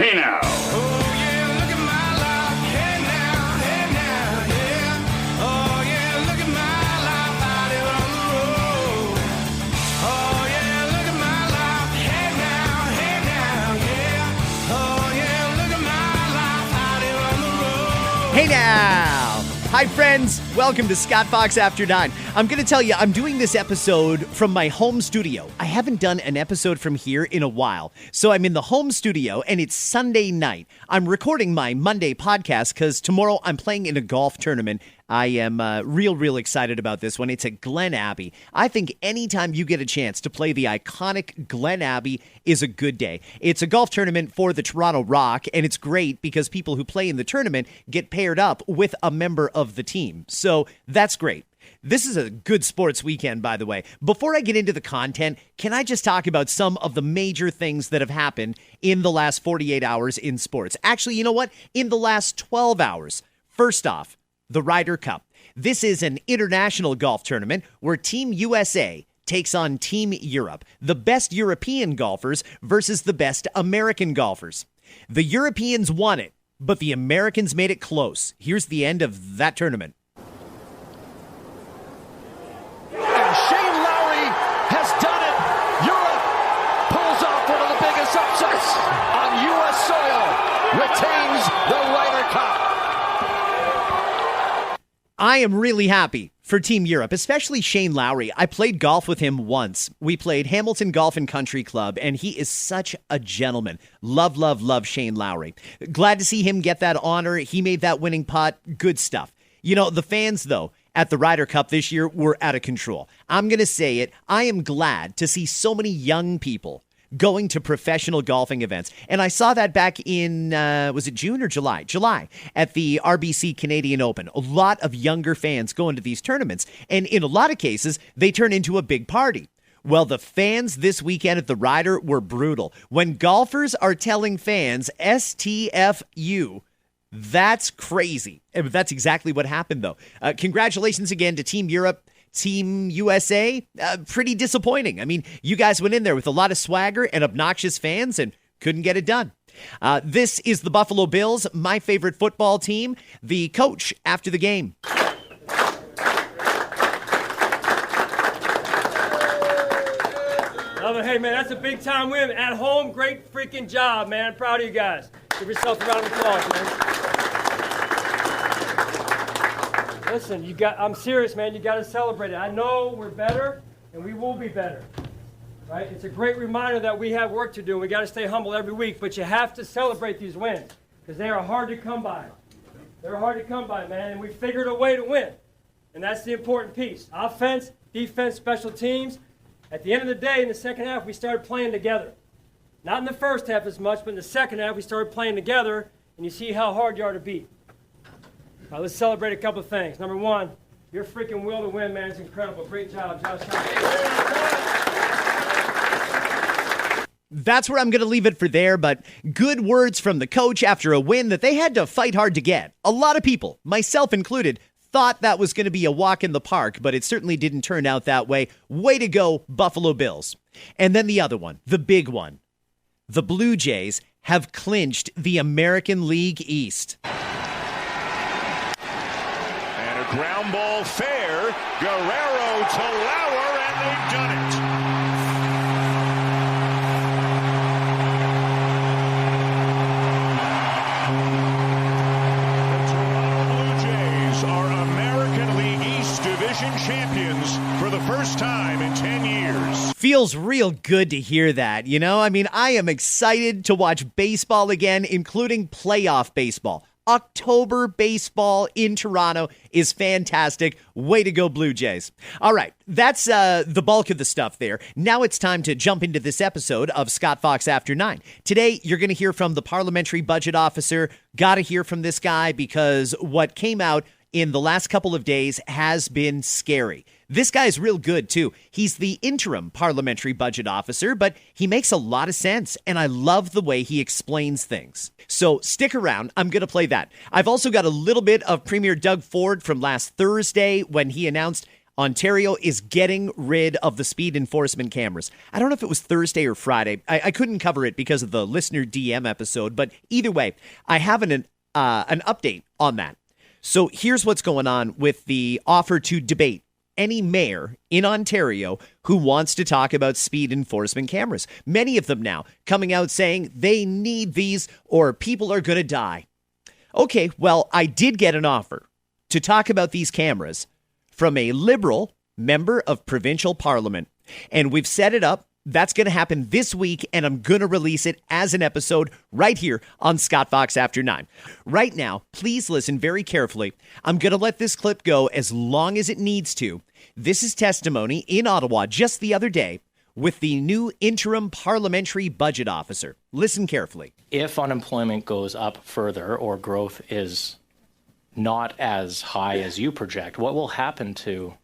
Hey now. Oh yeah, look at my life. Hey now, yeah. Oh yeah, look at my life out here on the road. Oh yeah, look at my life. Hey now, yeah. Oh yeah, look at my life out here on the road. Hey now! Hi friends, welcome to Scott Fox After 9. I'm going to tell you, I'm doing this episode from my home studio. I haven't done an episode from here in a while. So I'm in the home studio and it's Sunday night. I'm recording my Monday podcast because tomorrow I'm playing in a golf tournament. I am real excited about this one. It's at Glen Abbey. I think anytime you get a chance to play the iconic Glen Abbey is a good day. It's a golf tournament for the Toronto Rock, and it's great because people who play in the tournament get paired up with a member of the team. So that's great. This is a good sports weekend, by the way. Before I get into the content, can I just talk about some of the major things that have happened in the last 48 hours in sports? Actually, you know what? In the last 12 hours. First off, the Ryder Cup. This is an international golf tournament where Team USA takes on Team Europe, the best European golfers versus the best American golfers. The Europeans won it, but the Americans made it close. Here's the end of that tournament. And Shane Lowry has done it. Europe pulls off one of the biggest upsets on U.S. soil, retains the Ryder Cup. I am really happy for Team Europe, especially Shane Lowry. I played golf with him once. We played Hamilton Golf and Country Club, and he is such a gentleman. Love Shane Lowry. Glad to see him get that honor. He made that winning putt. Good stuff. You know, the fans, though, at the Ryder Cup this year were out of control. I'm going to say it. I am glad to see so many young people going to professional golfing events. And I saw that back in, was it June or July? July, at the RBC Canadian Open. A lot of younger fans going to these tournaments. And in a lot of cases, they turn into a big party. Well, the fans this weekend at the Ryder were brutal. When golfers are telling fans STFU, that's crazy. And that's exactly what happened, though. Congratulations again to Team Europe. Team USA, pretty disappointing. I mean, you guys went in there with a lot of swagger and obnoxious fans and couldn't get it done. This is the Buffalo Bills, my favorite football team. The coach after the game. Hey, man, that's a big-time win. At home, great freaking job, man. Proud of you guys. Give yourself a round of applause, man. Listen, I'm serious, man. You got to celebrate it. I know we're better, and we will be better, right? It's a great reminder that we have work to do. We got to stay humble every week, but you have to celebrate these wins because they are hard to come by. They're hard to come by, man, and we figured a way to win, and that's the important piece. Offense, defense, special teams. At the end of the day, in the second half, we started playing together. Not in the first half as much, but in the second half, we started playing together, and you see how hard you are to beat. All right, let's celebrate a couple of things. Number one, your freaking will to win, man, is incredible. Great job, Josh. That's where I'm going to leave it for there, but good words from the coach after a win that they had to fight hard to get. A lot of people, myself included, thought that was going to be a walk in the park, but it certainly didn't turn out that way. Way to go, Buffalo Bills. And then the other one, the big one. The Blue Jays have clinched the American League East. Ground ball fair, Guerrero to Lauer, and they've done it. The Toronto Blue Jays are American League East Division champions for the first time in 10 years. Feels real good to hear that, you know? I mean, I am excited to watch baseball again, including playoff baseball. October baseball in Toronto is fantastic. Way to go, Blue Jays. All right, that's the bulk of the stuff there. Now it's time to jump into this episode of Scott Fox After 9. Today, you're going to hear from the Parliamentary Budget Officer. Got to hear from this guy because what came out in the last couple of days has been scary. This guy's real good, too. He's the interim Parliamentary Budget Officer, but he makes a lot of sense, and I love the way he explains things. So stick around. I'm going to play that. I've also got a little bit of Premier Doug Ford from last Thursday when he announced Ontario is getting rid of the speed enforcement cameras. I don't know if it was Thursday or Friday. I couldn't cover it because of the listener DM episode, but either way, I have an update on that. So here's what's going on with the offer to debate any mayor in Ontario who wants to talk about speed enforcement cameras. Many of them now coming out saying they need these or people are going to die. Okay, well, I did get an offer to talk about these cameras from a Liberal member of provincial parliament, and we've set it up. That's going to happen this week, and I'm going to release it as an episode right here on Scott Fox After 9. Right now, please listen very carefully. I'm going to let this clip go as long as it needs to. This is testimony in Ottawa just the other day with the new interim Parliamentary Budget Officer. Listen carefully. If unemployment goes up further or growth is not as high as you project, what will happen to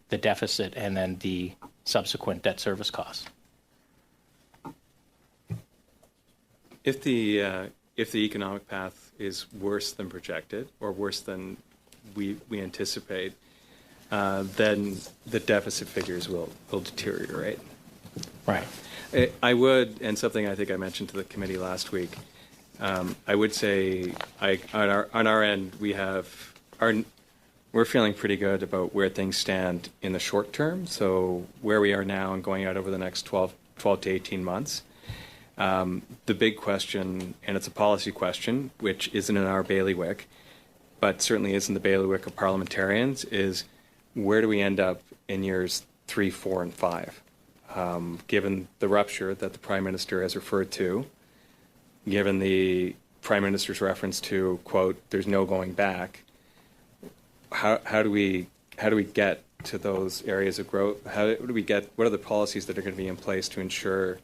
the deficit and then the subsequent debt service costs? If the economic path is worse than projected or worse than we anticipate, then the deficit figures will deteriorate. Right. I would, and something I think I mentioned to the committee last week, I would say on our end we're feeling pretty good about where things stand in the short term. So where we are now and going out over the next 12 to 18 months. The big question, and it's a policy question, which isn't in our bailiwick, but certainly is in the bailiwick of parliamentarians, is where do we end up in years 3, 4, and 5? Given the rupture that the Prime Minister has referred to, given the Prime Minister's reference to, quote, there's no going back, how do we get to those areas of growth? What are the policies that are going to be in place to ensure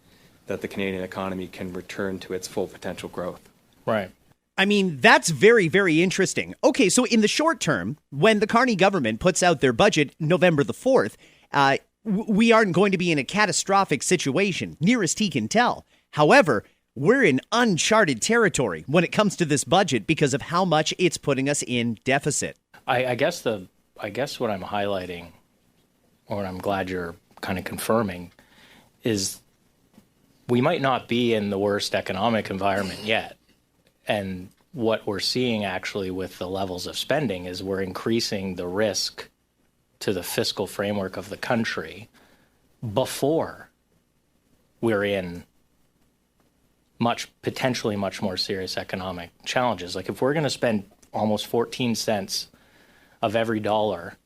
that the Canadian economy can return to its full potential growth? Right. I mean, that's very, very interesting. Okay, so in the short term, when the Carney government puts out their budget November the 4th, we aren't going to be in a catastrophic situation, nearest he can tell. However, we're in uncharted territory when it comes to this budget because of how much it's putting us in deficit. I guess what I'm highlighting, or what I'm glad you're kind of confirming, is we might not be in the worst economic environment yet. And what we're seeing actually with the levels of spending is we're increasing the risk to the fiscal framework of the country before we're in potentially much more serious economic challenges. Like if we're going to spend almost 14 cents of every dollar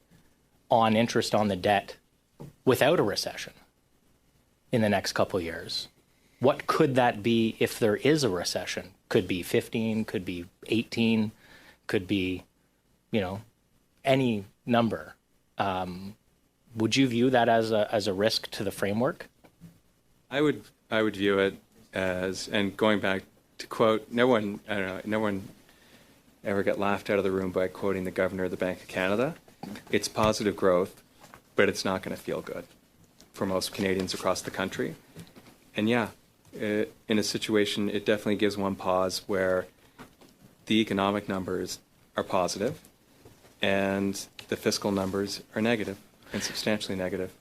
on interest on the debt without a recession in the next couple of years, what could that be if there is a recession? Could be 15, could be 18, could be, any number. Would you view that as a risk to the framework? I would view it as, and going back to quote, no one ever got laughed out of the room by quoting the governor of the Bank of Canada. It's positive growth, but it's not going to feel good for most Canadians across the country. And yeah, in a situation, it definitely gives one pause where the economic numbers are positive and the fiscal numbers are negative and substantially negative.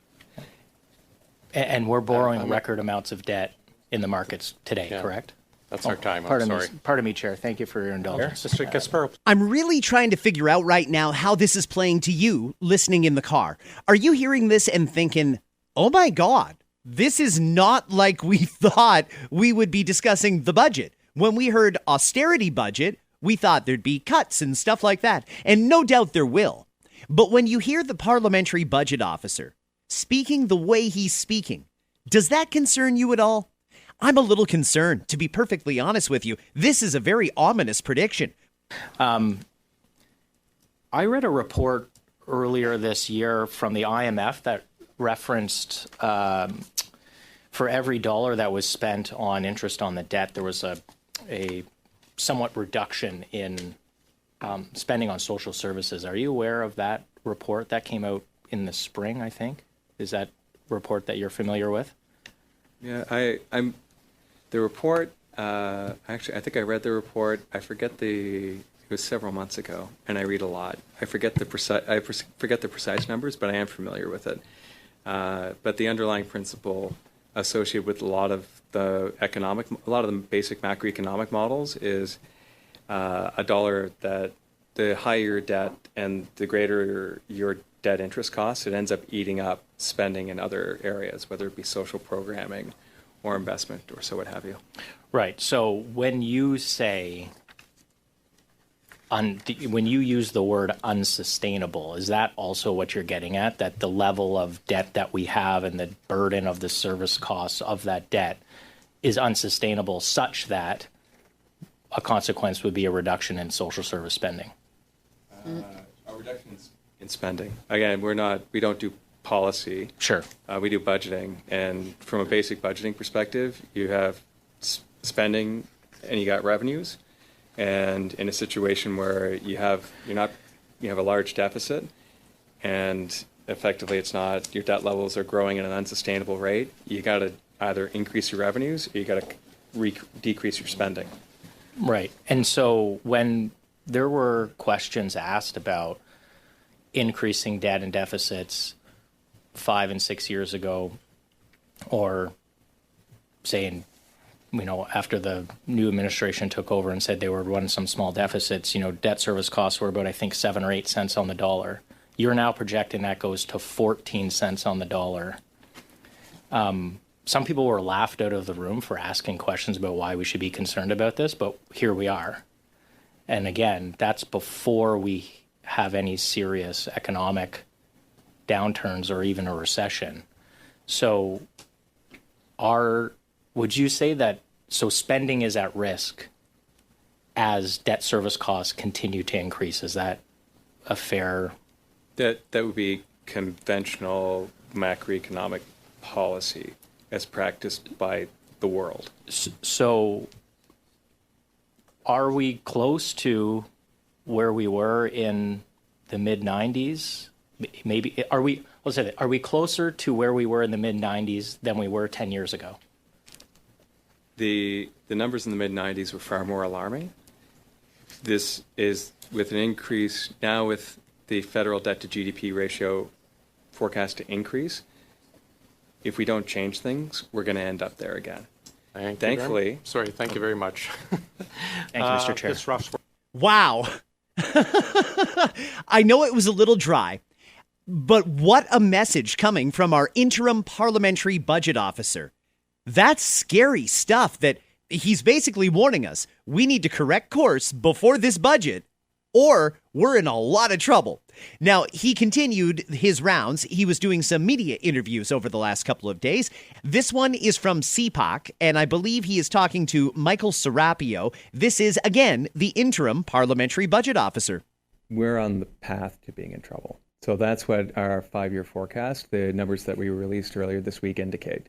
And we're borrowing record amounts of debt in the markets today, correct? That's our time. I'm Pardon sorry. Pardon me, Chair. Thank you for your indulgence. Mr. Gasparo. I'm really trying to figure out right now how this is playing to you listening in the car. Are you hearing this and thinking, oh my God, this is not like we thought we would be discussing the budget? When we heard austerity budget, we thought there'd be cuts and stuff like that. And no doubt there will. But when you hear the Parliamentary Budget Officer speaking the way he's speaking, does that concern you at all? I'm a little concerned, to be perfectly honest with you. This is a very ominous prediction. I read a report earlier this year from the IMF that referenced for every dollar that was spent on interest on the debt, there was a somewhat reduction in spending on social services. Are you aware of that report? That came out in the spring, I think. Is that report that you're familiar with? Yeah, I'm the report. Actually, I think I read the report. I forget the It was several months ago, and I read a lot. I forget the precise numbers, but I am familiar with it. But the underlying principle associated with a lot of the basic macroeconomic models is a dollar that the higher your debt and the greater your debt interest costs, it ends up eating up spending in other areas, whether it be social programming or investment or so what have you. Right. So when you say, when you use the word unsustainable, is that also what you're getting at? That the level of debt that we have and the burden of the service costs of that debt is unsustainable, such that a consequence would be a reduction in social service spending? A reduction in spending. Again, we don't do policy. Sure. We do budgeting, and from a basic budgeting perspective, you have spending and you got revenues. And in a situation where you have a large deficit, and effectively it's not, your debt levels are growing at an unsustainable rate, you got to either increase your revenues or you got to decrease your spending. Right. And so when there were questions asked about increasing debt and deficits 5 and 6 years ago, or saying, after the new administration took over and said they were running some small deficits, debt service costs were about, I think, 7 or 8 cents on the dollar. You're now projecting that goes to 14 cents on the dollar. Some people were laughed out of the room for asking questions about why we should be concerned about this, but here we are. And again, that's before we have any serious economic downturns or even a recession. So would you say that spending is at risk as debt service costs continue to increase? Is that a fair? That would be conventional macroeconomic policy as practiced by the world. So are we close to where we were in the mid-90s? Maybe are we closer to where we were in the mid-90s than we were 10 years ago? The numbers in the mid-90s were far more alarming. This is with an increase now, with the federal debt to GDP ratio forecast to increase. If we don't change things, we're going to end up there again. Thankfully. Thank you very much. Thank you, Mr. Chair. Wow. I know it was a little dry, but what a message coming from our interim Parliamentary Budget Officer. That's scary stuff that he's basically warning us. We need to correct course before this budget, or we're in a lot of trouble. Now, he continued his rounds. He was doing some media interviews over the last couple of days. This one is from CPOC, and I believe he is talking to Michael Serapio. This is, again, the interim Parliamentary Budget Officer. We're on the path to being in trouble. So that's what our 5-year forecast, the numbers that we released earlier this week, indicate.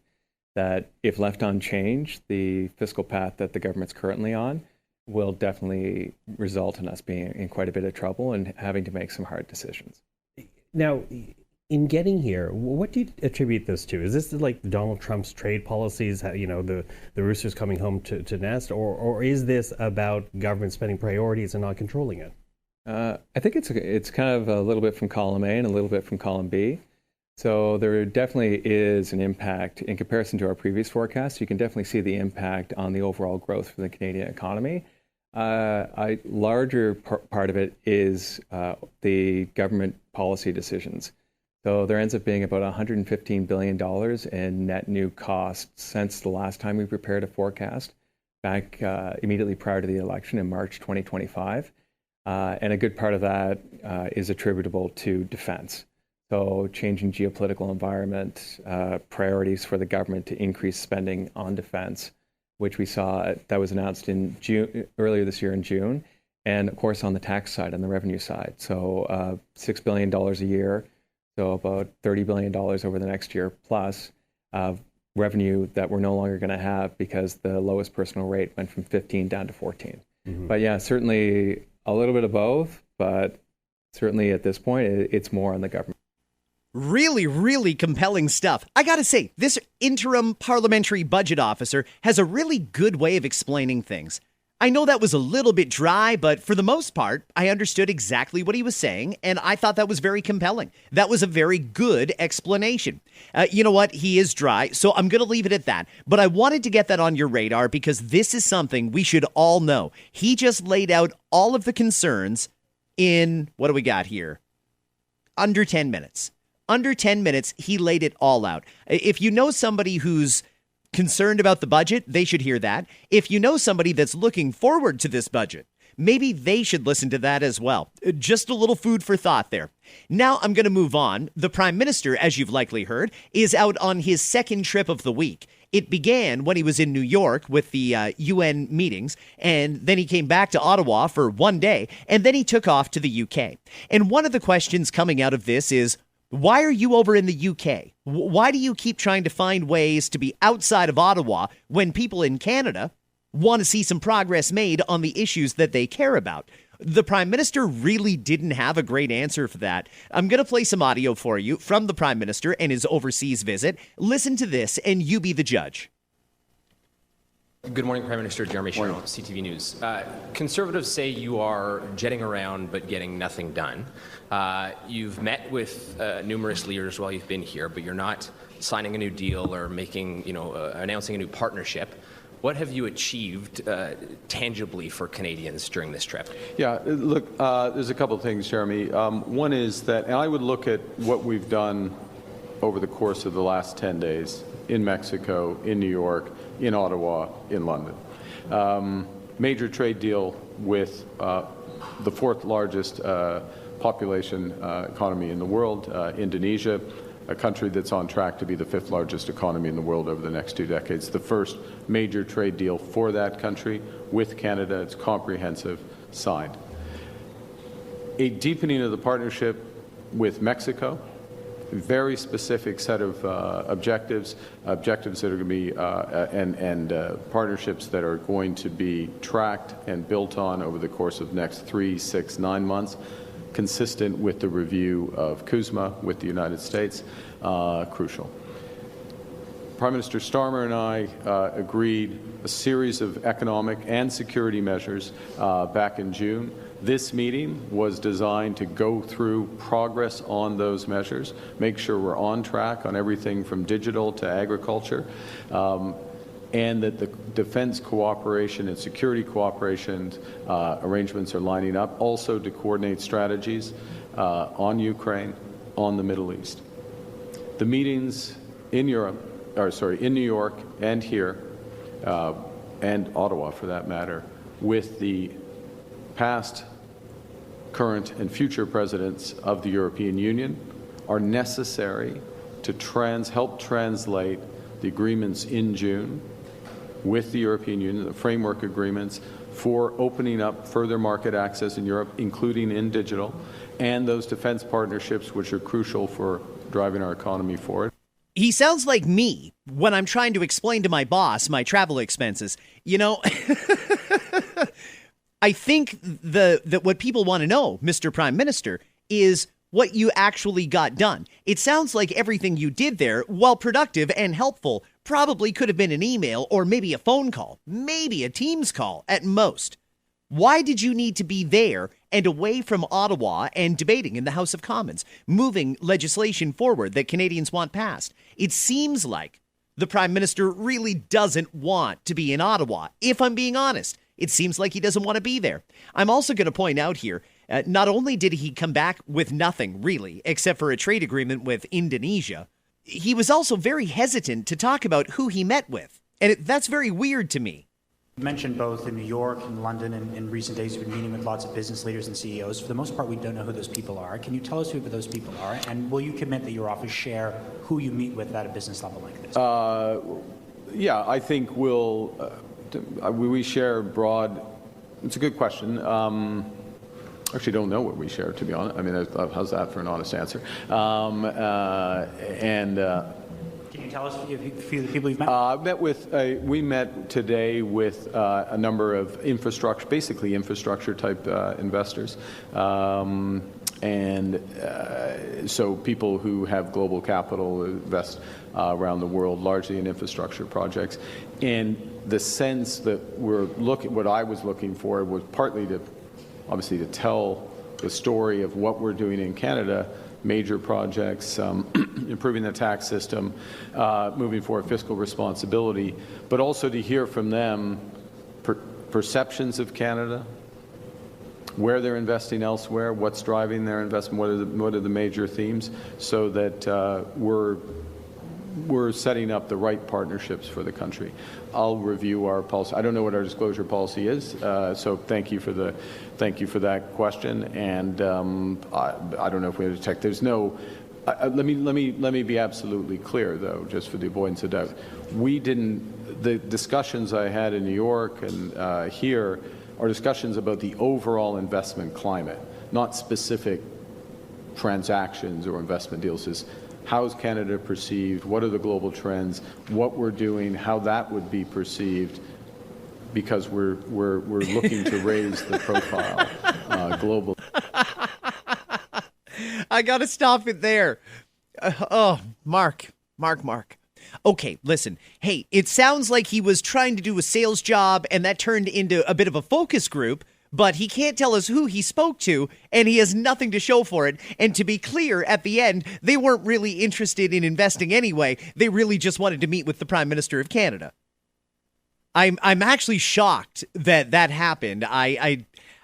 That if left unchanged, the fiscal path that the government's currently on will definitely result in us being in quite a bit of trouble and having to make some hard decisions. Now, in getting here, what do you attribute this to? Is this like Donald Trump's trade policies, the roosters coming home to nest, or is this about government spending priorities and not controlling it? I think it's kind of a little bit from column A and a little bit from column B. So there definitely is an impact in comparison to our previous forecast. You can definitely see the impact on the overall growth for the Canadian economy. A larger part of it is the government policy decisions. So there ends up being about $115 billion in net new costs since the last time we prepared a forecast back immediately prior to the election in March 2025. And a good part of that is attributable to defense. So changing geopolitical environment, priorities for the government to increase spending on defense, which we saw that was announced in June, earlier this year in June, and of course on the tax side, on the revenue side. So $6 billion a year, so about $30 billion over the next year, plus revenue that we're no longer going to have because the lowest personal rate went from 15 down to 14. Mm-hmm. But yeah, certainly a little bit of both, but certainly at this point, it's more on the government. Really, really compelling stuff. I gotta say, this interim Parliamentary Budget Officer has a really good way of explaining things. I know that was a little bit dry, but for the most part, I understood exactly what he was saying, and I thought that was very compelling. That was a very good explanation. You know what? He is dry, so I'm going to leave it at that. But I wanted to get that on your radar because this is something we should all know. He just laid out all of the concerns in, what do we got here? Under 10 minutes. Under 10 minutes, he laid it all out. If you know somebody who's concerned about the budget, they should hear that. If you know somebody that's looking forward to this budget, maybe they should listen to that as well. Just a little food for thought there. Now I'm going to move on. The Prime Minister, as you've likely heard, is out on his second trip of the week. It began when he was in New York with the UN meetings, and then he came back to Ottawa for one day, and then he took off to the UK. And one of the questions coming out of this is, why are you over in the UK? Why do you keep trying to find ways to be outside of Ottawa when people in Canada want to see some progress made on the issues that they care about? The Prime Minister really didn't have a great answer for that. I'm going to play some audio for you from the Prime Minister and his overseas visit. Listen to this and you be the judge. Good morning, Prime Minister. Jeremy Sherrill, CTV News. Conservatives say you are jetting around but getting nothing done. You've met with numerous leaders while you've been here, but you're not signing a new deal or making, announcing a new partnership. What have you achieved tangibly for Canadians during this trip? Yeah, look, there's a couple of things, Jeremy. One is that, and I would look at what we've done over the course of the last 10 days in Mexico, in New York, in Ottawa, in London. Major trade deal with the fourth largest population economy in the world, Indonesia, a country that's on track to be the fifth largest economy in the world over the next 2 decades. The first major trade deal for that country with Canada. It's comprehensive, signed. A deepening of the partnership with Mexico. Very specific set of objectives that are going to be, and partnerships that are going to be tracked and built on over the course of the next 3, 6, 9 months, consistent with the review of CUSMA with the United States, crucial. Prime Minister Starmer and I agreed a series of economic and security measures back in June. This meeting was designed to go through progress on those measures, make sure we're on track on everything from digital to agriculture, and that the defense cooperation and security cooperation arrangements are lining up, also to coordinate strategies on Ukraine, on the Middle East. The meetings in New York and here, and Ottawa for that matter, with the past, current, and future presidents of the European Union are necessary to help translate the agreements in June with the European Union, the framework agreements for opening up further market access in Europe, including in digital, and those defense partnerships which are crucial for driving our economy forward. He sounds like me when I'm trying to explain to my boss my travel expenses. I think that what people want to know, Mr. Prime Minister, is what you actually got done. It sounds like everything you did there, while productive and helpful, probably could have been an email or maybe a phone call, maybe a Teams call at most. Why did you need to be there and away from Ottawa and debating in the House of Commons, moving legislation forward that Canadians want passed? It seems like the Prime Minister really doesn't want to be in Ottawa, if I'm being honest. It seems like he doesn't want to be there. I'm also going to point out here, not only did he come back with nothing, really, except for a trade agreement with Indonesia, he was also very hesitant to talk about who he met with. And that's very weird to me. You mentioned both in New York and London, and in recent days you've been meeting with lots of business leaders and CEOs. For the most part, we don't know who those people are. Can you tell us who those people are? And will you commit that your office share who you meet with at a business level like this? Yeah, I think we share broad. It's a good question. Actually, don't know what we share, to be honest. I mean, how's that for an honest answer? Can you tell us a few of the people you've met? We met today with a number of infrastructure type investors. And so people who have global capital invest around the world, largely in infrastructure projects. And the sense that what I was looking for was partly obviously to tell the story of what we're doing in Canada, major projects, improving the tax system, moving forward fiscal responsibility, but also to hear from them perceptions of Canada, where they're investing elsewhere, what's driving their investment, what are the major themes, so that we're setting up the right partnerships for the country. I'll review our policy. I don't know what our disclosure policy is, so thank you for that question. And I don't know if we have to check. There's no. Let me be absolutely clear, though, just for the avoidance of doubt. The discussions I had in New York and here are discussions about the overall investment climate, not specific transactions or investment deals. Is how is Canada perceived? What are the global trends? What we're doing? How that would be perceived? Because we're looking to raise the profile globally. I got to stop it there. Mark. Okay, listen. Hey, it sounds like he was trying to do a sales job and that turned into a bit of a focus group, but he can't tell us who he spoke to and he has nothing to show for it. And to be clear, at the end, they weren't really interested in investing anyway. They really just wanted to meet with the Prime Minister of Canada. I'm actually shocked that happened.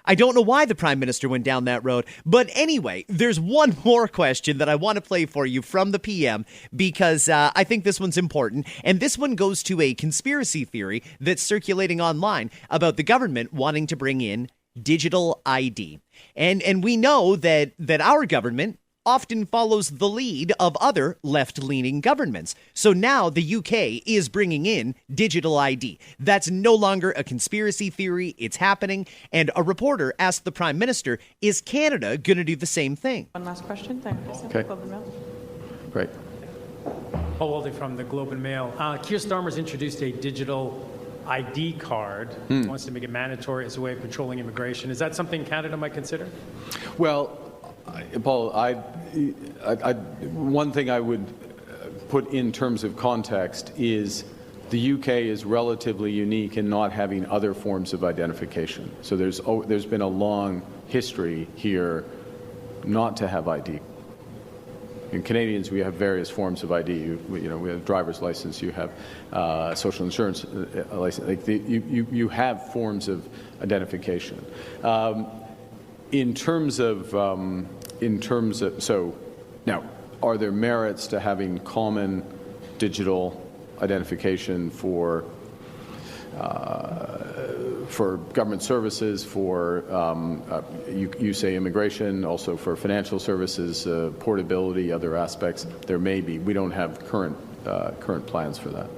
I don't know why the Prime Minister went down that road. But anyway, there's one more question that I want to play for you from the PM because I think this one's important. And this one goes to a conspiracy theory that's circulating online about the government wanting to bring in digital ID. And we know that our government often follows the lead of other left-leaning governments. So now the UK is bringing in digital ID. That's no longer a conspiracy theory. It's happening. And a reporter asked the Prime Minister, is Canada going to do the same thing? One last question. Thank you. Okay. Globe and Mail. Great. Paul Waldy from the Globe and Mail. Keir Starmer's introduced a digital ID card. Wants to make it mandatory as a way of controlling immigration. Is that something Canada might consider? Well, Paul, one thing I would put in terms of context is the UK is relatively unique in not having other forms of identification. So there's been a long history here not to have ID. In Canadians, we have various forms of ID. We have driver's license. You have social insurance license. You have forms of identification. In terms of so now, are there merits to having common digital identification for government services, for you say immigration, also for financial services, portability, other aspects? There may be. We don't have current plans for that.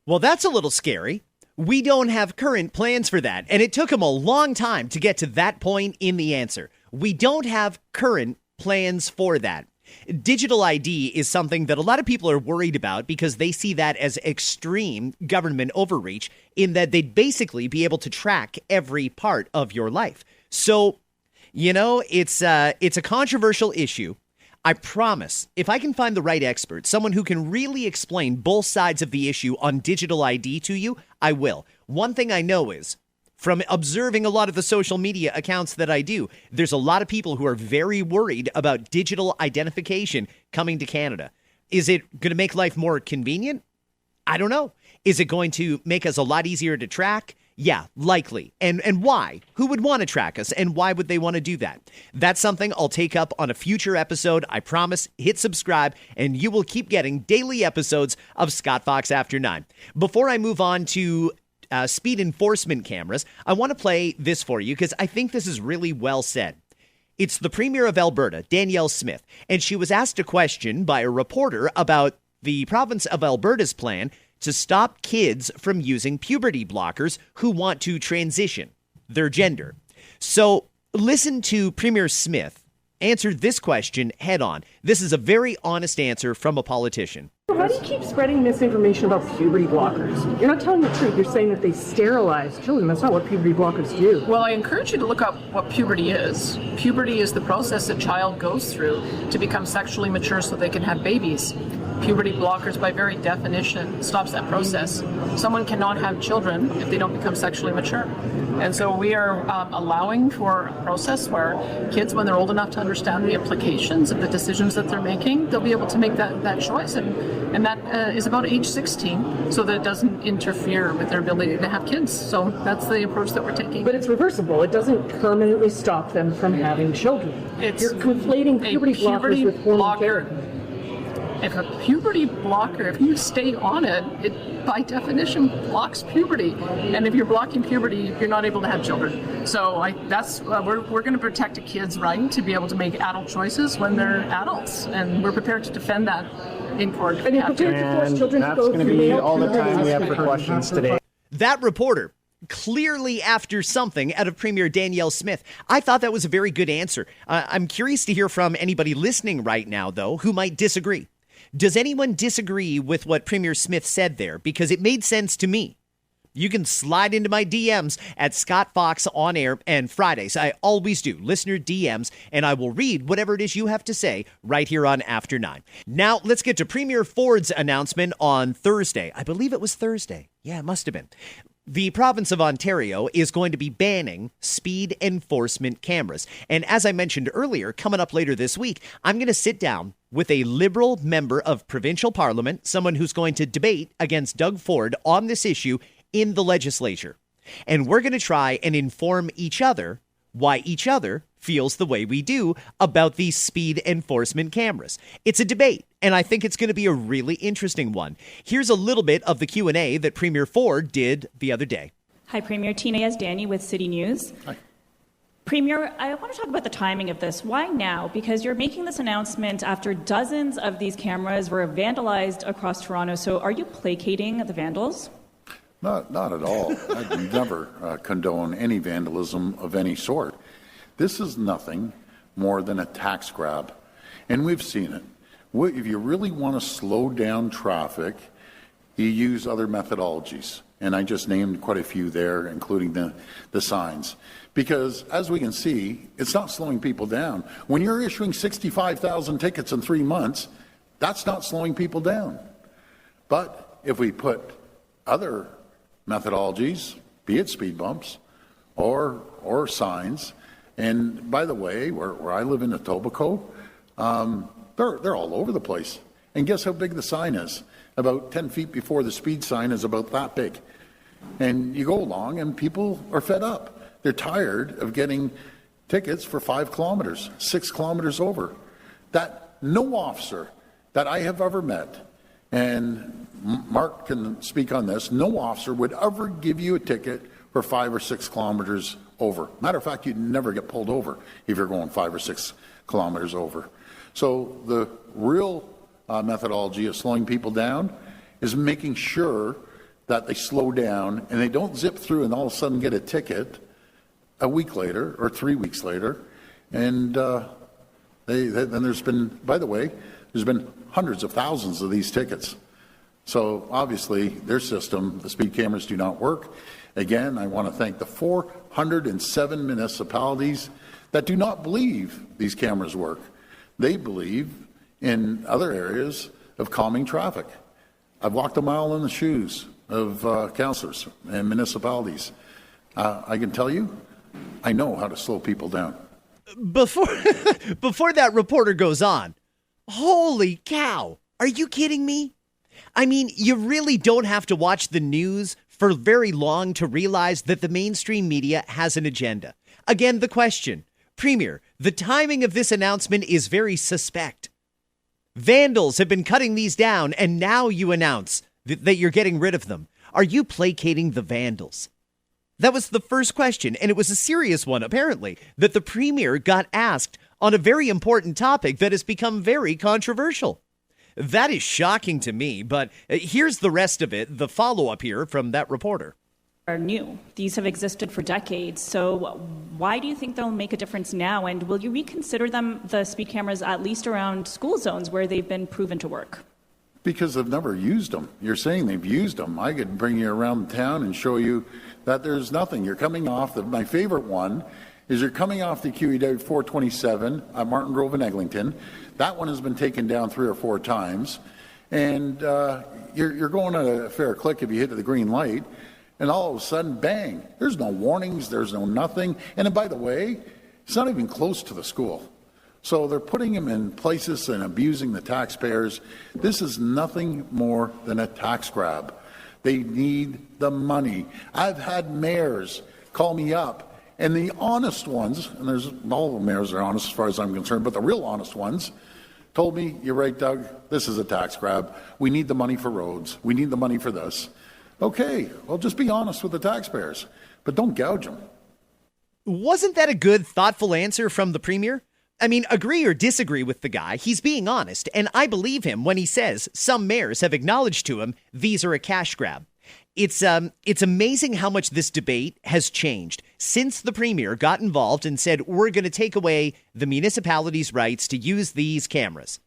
Well, that's a little scary. We don't have current plans for that. And it took him a long time to get to that point in the answer. We don't have current plans for that. Digital ID is something that a lot of people are worried about because they see that as extreme government overreach in that they'd basically be able to track every part of your life. So, it's a controversial issue. I promise, if I can find the right expert, someone who can really explain both sides of the issue on digital ID to you, I will. One thing I know is, from observing a lot of the social media accounts that I do, there's a lot of people who are very worried about digital identification coming to Canada. Is it going to make life more convenient? I don't know. Is it going to make us a lot easier to track? Yeah, likely. And why? Who would want to track us, and why would they want to do that? That's something I'll take up on a future episode. I promise. Hit subscribe, and you will keep getting daily episodes of Scott Fox After 9. Before I move on to speed enforcement cameras, I want to play this for you because I think this is really well said. It's the Premier of Alberta, Danielle Smith, and she was asked a question by a reporter about the province of Alberta's plan to stop kids from using puberty blockers who want to transition their gender. So listen to Premier Smith answered this question head on. This is a very honest answer from a politician. How do you keep spreading misinformation about puberty blockers? You're not telling the truth. You're saying that they sterilize children. That's not what puberty blockers do. Well, I encourage you to look up what puberty is. Puberty is the process a child goes through to become sexually mature so they can have babies. Puberty blockers, by very definition, stops that process. Someone cannot have children if they don't become sexually mature. And so we are allowing for a process where kids, when they're old enough to understand the implications of the decisions that they're making, they'll be able to make that choice. And that is about age 16, so that it doesn't interfere with their ability to have kids. So that's the approach that we're taking. But it's reversible. It doesn't permanently stop them from having children. You're conflating puberty blockers with hormone therapy. If a puberty blocker, if you stay on it, it by definition blocks puberty. And if you're blocking puberty, you're not able to have children. So we're going to protect a kid's right to be able to make adult choices when they're adults. And we're prepared to defend that in court. And you're prepared to force children to go through male all the puberty. time we have for questions today. That reporter, clearly after something out of Premier Danielle Smith. I thought that was a very good answer. I'm curious to hear from anybody listening right now, though, who might disagree. Does anyone disagree with what Premier Smith said there? Because it made sense to me. You can slide into my DMs at Scott Fox on air and Fridays. I always do. Listener DMs, and I will read whatever it is you have to say right here on After 9. Now, let's get to Premier Ford's announcement on Thursday. I believe it was Thursday. Yeah, it must have been. The province of Ontario is going to be banning speed enforcement cameras. And as I mentioned earlier, coming up later this week, I'm going to sit down with a Liberal member of provincial parliament, someone who's going to debate against Doug Ford on this issue in the legislature. And we're going to try and inform each other why each other feels the way we do about these speed enforcement cameras. It's a debate, and I think it's going to be a really interesting one. Here's a little bit of the Q&A that Premier Ford did the other day. Hi, Premier. Tina Yazdani with City News. Hi. Premier, I want to talk about the timing of this. Why now? Because you're making this announcement after dozens of these cameras were vandalized across Toronto. So are you placating the vandals? Not at all. I'd never condone any vandalism of any sort. This is nothing more than a tax grab, and we've seen it. If you really want to slow down traffic, you use other methodologies, and I just named quite a few there, including the signs. Because, as we can see, it's not slowing people down. When you're issuing 65,000 tickets in 3 months, that's not slowing people down. But if we put other methodologies, be it speed bumps or signs, and by the way, where I live in Etobicoke, they're all over the place. And guess how big the sign is? About 10 feet before the speed sign is about that big. And you go along and people are fed up. They're tired of getting tickets for 5 kilometers, 6 kilometers over. That no officer that I have ever met, and Mark can speak on this, no officer would ever give you a ticket for 5 or 6 kilometers over. Matter of fact, you'd never get pulled over if you're going 5 or 6 kilometers over. So the real methodology of slowing people down is making sure that they slow down and they don't zip through and all of a sudden get a ticket a week later or 3 weeks later. And then there's been, by the way, there's been hundreds of thousands of these tickets. So obviously their system, the speed cameras, do not work. Again, I want to thank the 407 municipalities that do not believe these cameras work. They believe in other areas of calming traffic. I've walked a mile in the shoes of councillors and municipalities. I can tell you, I know how to slow people down. Before that reporter goes on, holy cow, are you kidding me? I mean, you really don't have to watch the news for very long to realize that the mainstream media has an agenda. Again, the question, Premier, the timing of this announcement is very suspect. Vandals have been cutting these down, and now you announce that you're getting rid of them. Are you placating the vandals? That was the first question, and it was a serious one, apparently, that the Premier got asked on a very important topic that has become very controversial. That is shocking to me, but here's the rest of it, the follow-up here from that reporter. Are new. These have existed for decades. So Why do you think they'll make a difference now? And will you reconsider the speed cameras, at least around school zones where they've been proven to work? Because they've never used them. You're saying they've used them. I could bring you around town and show you that there's nothing. You're coming off my favorite one is you're coming off the QEW 427 at Martin Grove and Eglinton. That one has been taken down 3 or 4 times. And you're going at a fair click if you hit the green light. And all of a sudden, bang, there's no warnings, there's no nothing. And by the way, it's not even close to the school. So they're putting them in places and abusing the taxpayers. This is nothing more than a tax grab. They need the money. I've had mayors call me up, and the honest ones, and there's all the mayors are honest as far as I'm concerned, but the real honest ones told me, you're right, Doug, this is a tax grab. We need the money for roads. We need the money for this. Okay, well, just be honest with the taxpayers, but don't gouge them. Wasn't that a good, thoughtful answer from the Premier? I mean, agree or disagree with the guy, he's being honest, and I believe him when he says some mayors have acknowledged to him these are a cash grab. It's amazing how much this debate has changed since the Premier got involved and said we're going to take away the municipalities' rights to use these cameras.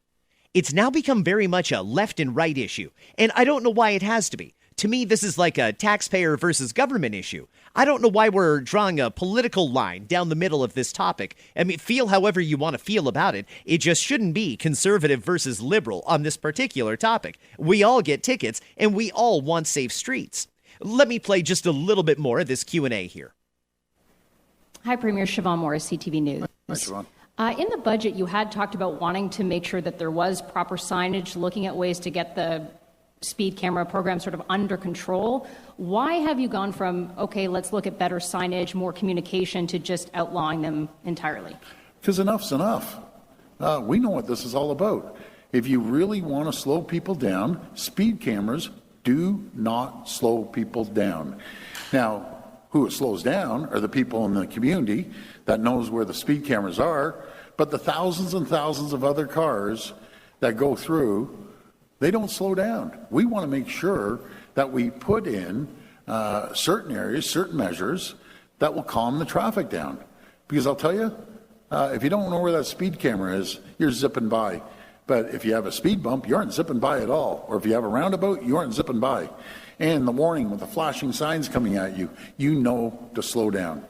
It's now become very much a left and right issue, and I don't know why it has to be. To me, this is like a taxpayer versus government issue. I don't know why we're drawing a political line down the middle of this topic. I mean, feel however you want to feel about it. It just shouldn't be conservative versus liberal on this particular topic. We all get tickets, and we all want safe streets. Let me play just a little bit more of this Q&A here. Hi, Premier. Siobhan Morris, CTV News. Hi, Siobhan. In the budget, you had talked about wanting to make sure that there was proper signage, looking at ways to get the speed camera program sort of under control. Why have you gone from, okay, let's look at better signage, more communication, to just outlawing them entirely? Because enough's enough. We know what this is all about. If you really want to slow people down, speed cameras do not slow people down. Now, who it slows down are the people in the community that knows where the speed cameras are, but the thousands and thousands of other cars that go through, they don't slow down. We want to make sure that we put in certain areas, certain measures that will calm the traffic down. Because I'll tell you, if you don't know where that speed camera is, you're zipping by. But if you have a speed bump, you aren't zipping by at all. Or if you have a roundabout, you aren't zipping by. And the warning with the flashing signs coming at you, you know to slow down.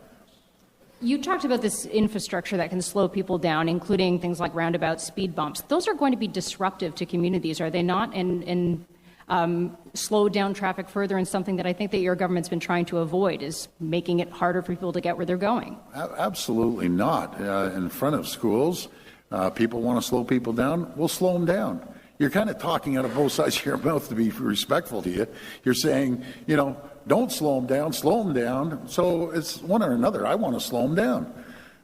You talked about this infrastructure that can slow people down, including things like roundabouts, speed bumps. Those are going to be disruptive to communities, are they not? And slow down traffic further, and something that I think that your government's been trying to avoid is making it harder for people to get where they're going. Absolutely not. In front of schools, people want to slow people down, we'll slow them down. You're kind of talking out of both sides of your mouth to be respectful to you. You're saying, don't slow them down, slow them down. So it's one or another. I want to slow them down.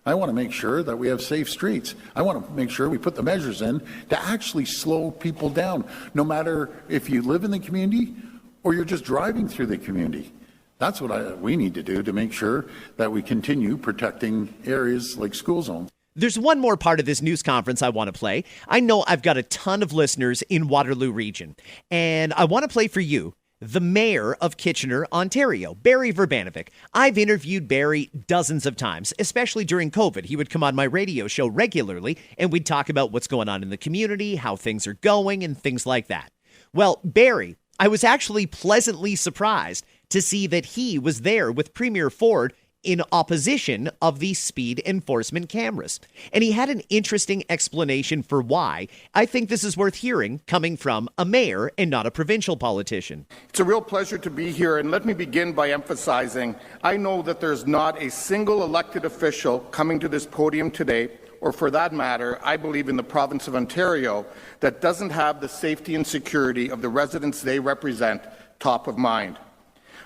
I want to make sure that we have safe streets. I want to make sure we put the measures in to actually slow people down, no matter if you live in the community or you're just driving through the community. That's what we need to do to make sure that we continue protecting areas like school zones. There's one more part of this news conference I want to play. I know I've got a ton of listeners in Waterloo region, and I want to play for you the mayor of Kitchener, Ontario, Barry Verbanovic. I've interviewed Barry dozens of times, especially during COVID. He would come on my radio show regularly, and we'd talk about what's going on in the community, how things are going, and things like that. Well, Barry, I was actually pleasantly surprised to see that he was there with Premier Ford in opposition of the speed enforcement cameras. And he had an interesting explanation for why. I think this is worth hearing coming from a mayor and not a provincial politician. It's a real pleasure to be here, and let me begin by emphasizing I know that there's not a single elected official coming to this podium today, or for that matter, I believe in the province of Ontario, that doesn't have the safety and security of the residents they represent top of mind.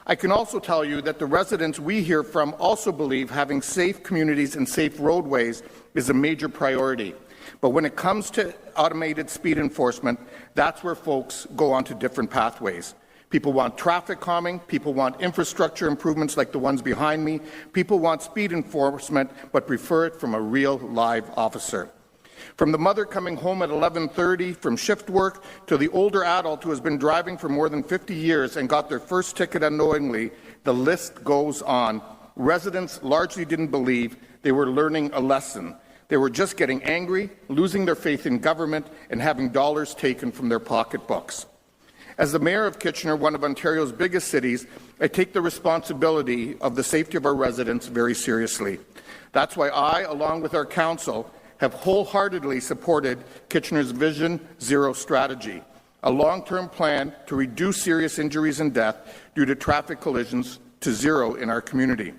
I can also tell you that the residents we hear from also believe having safe communities and safe roadways is a major priority. But when it comes to automated speed enforcement, that's where folks go onto different pathways. People want traffic calming, people want infrastructure improvements like the ones behind me, people want speed enforcement but prefer it from a real live officer. From the mother coming home at 11:30 from shift work to the older adult who has been driving for more than 50 years and got their first ticket unknowingly, the list goes on. residents largely didn't believe they were learning a lesson. They were just getting angry, losing their faith in government, and having dollars taken from their pocketbooks. As the Mayor of Kitchener, one of Ontario's biggest cities, I take the responsibility of the safety of our residents very seriously. That's why I, along with our Council, have wholeheartedly supported Kitchener's Vision Zero strategy, a long-term plan to reduce serious injuries and death due to traffic collisions to zero in our community.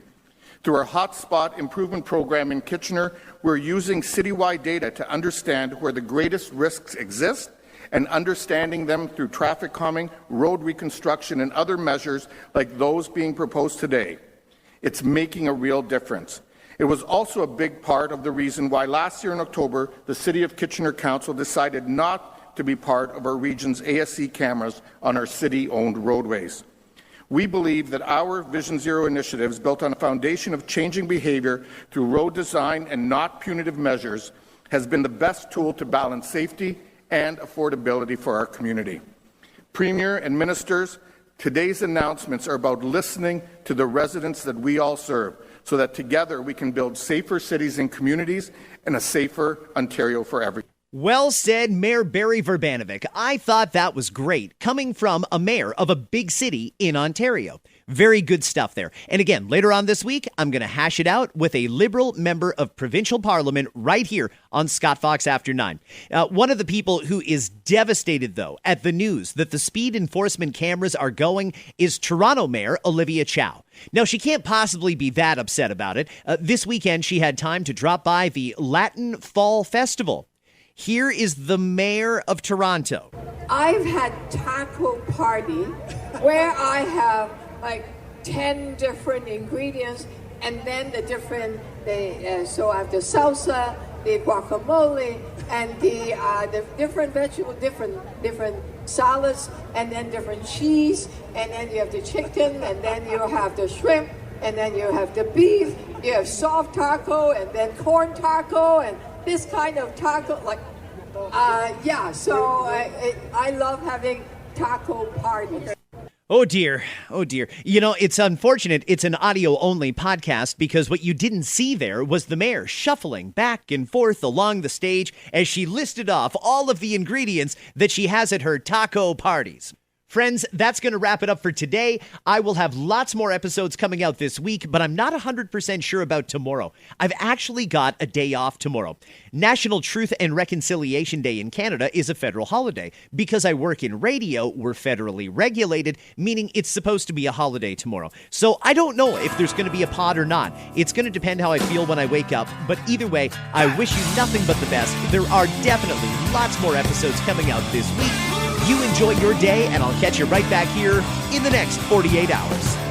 Through our Hotspot Improvement Program in Kitchener, we're using citywide data to understand where the greatest risks exist and understanding them through traffic calming, road reconstruction, and other measures like those being proposed today. It's making a real difference. It was also a big part of the reason why last year in October, the City of Kitchener Council decided not to be part of our region's ASC cameras on our city-owned roadways. We believe that our Vision Zero initiatives, built on a foundation of changing behaviour through road design and not punitive measures, has been the best tool to balance safety and affordability for our community. Premier and ministers, today's announcements are about listening to the residents that we all serve, so that together we can build safer cities and communities and a safer Ontario for everyone. Well said, Mayor Barry Verbanovic. I thought that was great, coming from a mayor of a big city in Ontario. Very good stuff there. And again, later on this week, I'm going to hash it out with a Liberal member of provincial parliament right here on Scott Fox After 9. One of the people who is devastated, though, at the news that the speed enforcement cameras are going is Toronto Mayor Olivia Chow. Now, she can't possibly be that upset about it. This weekend, she had time to drop by the Latin Fall Festival. Here is the mayor of Toronto. I've had taco party where I have like 10 different ingredients, and then so I have the salsa, the guacamole, and the different vegetable, different salads, and then different cheese, and then you have the chicken, and then you have the shrimp, and then you have the beef, you have soft taco, and then corn taco, and this kind of taco, so I love having taco parties. Oh dear. You know, it's unfortunate it's an audio-only podcast because what you didn't see there was the mayor shuffling back and forth along the stage as she listed off all of the ingredients that she has at her taco parties. Friends, that's going to wrap it up for today. I will have lots more episodes coming out this week, but I'm not 100% sure about tomorrow. I've actually got a day off tomorrow. National Truth and Reconciliation Day in Canada is a federal holiday. Because I work in radio, we're federally regulated, meaning it's supposed to be a holiday tomorrow. So I don't know if there's going to be a pod or not. It's going to depend how I feel when I wake up. But either way, I wish you nothing but the best. There are definitely lots more episodes coming out this week. You enjoy your day, and I'll catch you right back here in the next 48 hours.